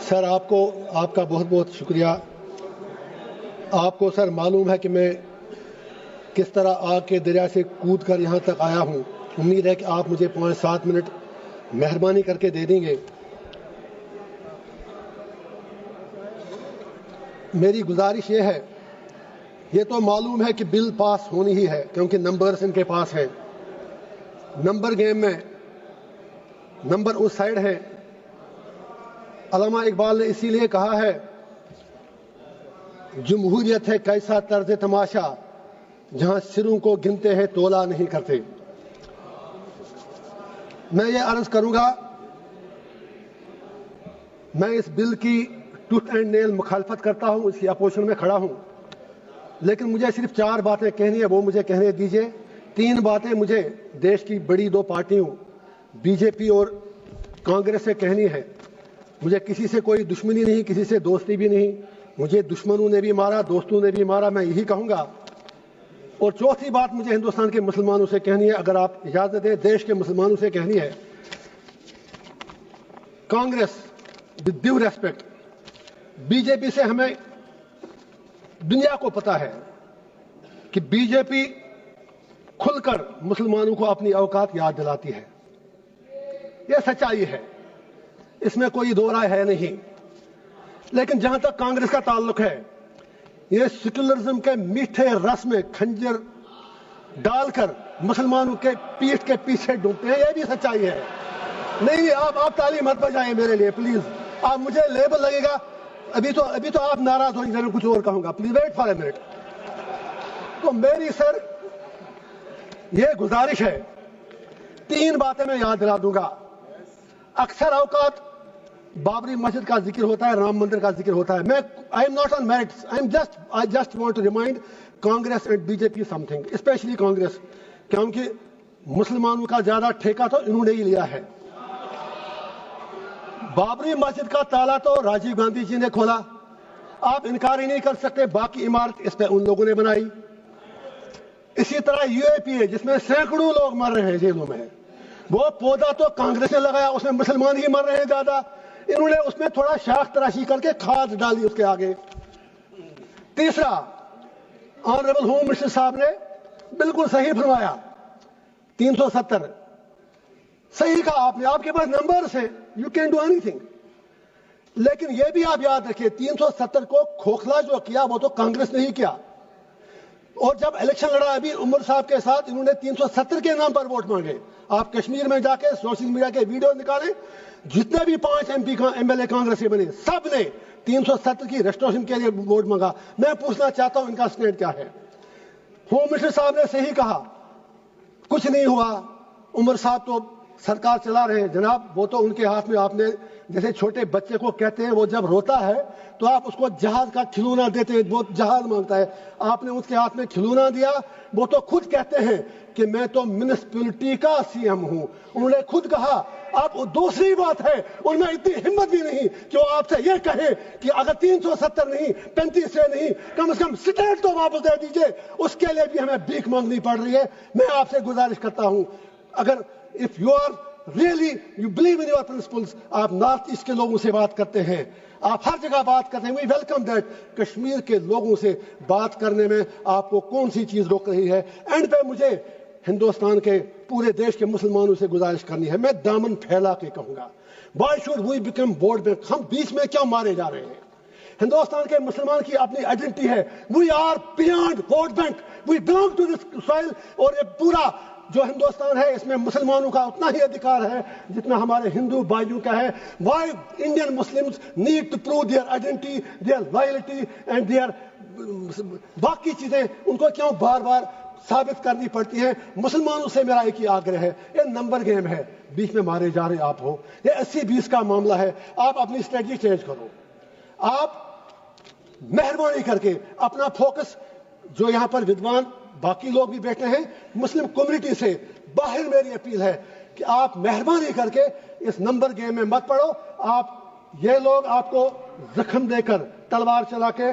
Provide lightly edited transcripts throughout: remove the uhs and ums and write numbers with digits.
سر آپ کا بہت بہت شکریہ. آپ کو سر معلوم ہے کہ میں کس طرح آگ کے دریا سے کود کر یہاں تک آیا ہوں. امید ہے کہ آپ مجھے 5-7 منٹ مہربانی کر کے دے دیں گے. میری گزارش یہ ہے، یہ تو معلوم ہے کہ بل پاس ہونی ہی ہے کیونکہ نمبرز ان کے پاس ہیں. نمبر گیم میں نمبر اس سائڈ ہے. علامہ اقبال نے اسی لیے کہا ہے، جمہوریت ہے کیسا طرز تماشا جہاں سروں کو گنتے ہیں تولا نہیں کرتے. میں یہ عرض کروں گا، میں اس بل کی ٹوٹ اینڈ نیل مخالفت کرتا ہوں، اس کی اپوزیشن میں کھڑا ہوں، لیکن مجھے صرف 4 باتیں کہنی ہے، وہ مجھے کہنے دیجئے. 3 باتیں مجھے دیش کی بڑی 2 پارٹیوں بی جے پی اور کانگریس سے کہنی ہے. مجھے کسی سے کوئی دشمنی نہیں، کسی سے دوستی بھی نہیں. مجھے دشمنوں نے بھی مارا، دوستوں نے بھی مارا، میں یہی کہوں گا. اور چوتھی بات مجھے ہندوستان کے مسلمانوں سے کہنی ہے، اگر آپ اجازت دیں دیش کے مسلمانوں سے کہنی ہے. Congress with due respect, B J پی سے ہمیں دنیا کو پتا ہے کہ بی جے پی کھل کر مسلمانوں کو اپنی اوقات یاد دلاتی ہے. یہ سچائی ہے، اس میں کوئی دو رائے ہے نہیں. لیکن جہاں تک کانگریس کا تعلق ہے، یہ سیکولرزم کے میٹھے رس میں کھنجر ڈال کر مسلمانوں کے پیٹھ کے پیچھے ڈوبتے ہیں. یہ بھی سچائی ہے. نہیں آپ تعلیم مت بجائیں میرے لیے پلیز. آپ مجھے لیبل لگے گا، ابھی تو آپ ناراض ہو جائیں، کچھ اور کہوں گا. Please wait for a minute. تو میری سر یہ گزارش ہے، 3 باتیں میں یاد دلا دوں گا. اکثر اوقات بابری مسجد کا ذکر ہوتا ہے، رام مندر کا ذکر ہوتا ہے. میں I am not on merits, I just want to remind Congress and B J P something, especially Congress, کیونکہ مسلمانوں کا زیادہ ٹھیکہ تو انہوں نے ہی لیا ہے. بابری مسجد کا تالا تو راجیو گاندھی جی نے کھولا، آپ انکار ہی نہیں کر سکتے. باقی عمارت اس پہ ان لوگوں نے بنائی. اسی طرح یو اے پی اے جس میں سینکڑوں لوگ مر رہے ہیں جیلوں میں، وہ پودا تو کانگریس نے لگایا، اس میں مسلمان ہی مر رہے ہیں زیادہ. انہوں نے اس میں تھوڑا شاخ تراشی کر کے کھاد ڈالی اس کے آگے. تیسرا، آنریبل ہوم منسٹر صاحب نے بالکل صحیح فرمایا، 370 صحیح کہا آپ نے. آپ کے پاس نمبرز ہیں، you can do any thing. لیکن یہ بھی آپ یاد رکھیے، 370 کو کھوکھلا جو کیا وہ تو کانگریس نے ہی کیا. اور جب الیکشن لڑا ابھی عمر صاحب کے ساتھ، انہوں نے 370 کے نام پر ووٹ مانگے. آپ کشمیر میں جا کے سوشل میڈیا کے ویڈیو نکالیں، جتنے بھی 5 ایم ایل اے کانگریس کے بنے سب نے 370 کی ریسٹوریشن کے لیے ووٹ مانگا. میں پوچھنا چاہتا ہوں ان کا اسٹینڈ کیا ہے. ہوم منسٹر صاحب نے صحیح کہا، کچھ نہیں ہوا. عمر صاحب تو سرکار چلا رہے ہیں جناب، وہ تو ان کے ہاتھ میں. آپ نے جیسے چھوٹے بچے کو کہتے ہیں وہ جب روتا ہے تو آپ اس کو جہاز کا کھلونا دیتے ہیں، وہ جہاز مانگتا ہے. آپ نے اس کے ہاتھ میں کھلونا دیا. وہ تو خود کہتے ہیں کہ میں تو میونسپلٹی کا سی ایم ہوں. انہوں نے خود کہا. آپ دوسری بات ہے، ان میں اتنی ہمت بھی نہیں کہ وہ آپ سے یہ کہیں کہ اگر 370 نہیں 35 سے نہیں، کم از کم اسٹیٹ تو واپس دے دیجئے. اس کے لیے بھی ہمیں بھیک مانگنی پڑ رہی ہے. میں آپ سے گزارش کرتا ہوں، اگر if you are really you believe in your principles، آپ نارتھ ایسٹ کے لوگوں سے بات کرتے ہیں، آپ ہر جگہ بات کرتے ہیں، we welcome that. کشمیر کے لوگوں سے بات کرنے میں آپ کو کون سی چیز روک رہی ہے؟ اینڈ پہ مجھے ہندوستان کے پورے دیش کے مسلمانوں سے گزارش کرنی ہے. میں دامن پھیلا کے کہوں گا، why should we become vote bank؟ ہم بیچ میں کیوں مارے جا رہے ہیں؟ ہندوستان کے مسلمان کی اپنی آئیڈینٹی ہے. we are beyond vote bank، we belong to this soil. اور یہ پورا جو ہندوستان ہے اس میں مسلمانوں کا اتنا ہی ادھیکار ہے جتنا ہمارے ہندو بھائیوں کا ہے. why Indian Muslims need to prove their identity, their loyalty and their باقی چیزیں ان کو کیوں بار بار ثابت کرنی پڑتی ہیں؟ مسلمانوں سے میرا ایک ہی آگرہ ہے، یہ نمبر گیم ہے، بیچ میں مارے جا رہے آپ ہو. یہ 80-20 کا معاملہ ہے. آپ اپنی اسٹریٹجی چینج کرو. آپ مہربانی کر کے اپنا فوکس، جو یہاں پر ودوان باقی لوگ بھی بیٹھے ہیں مسلم کمیونٹی سے باہر، میری اپیل ہے کہ آپ مہربانی کر کے اس نمبر گیم میں مت پڑو. آپ یہ لوگ آپ کو زخم دے کر تلوار چلا کے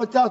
50।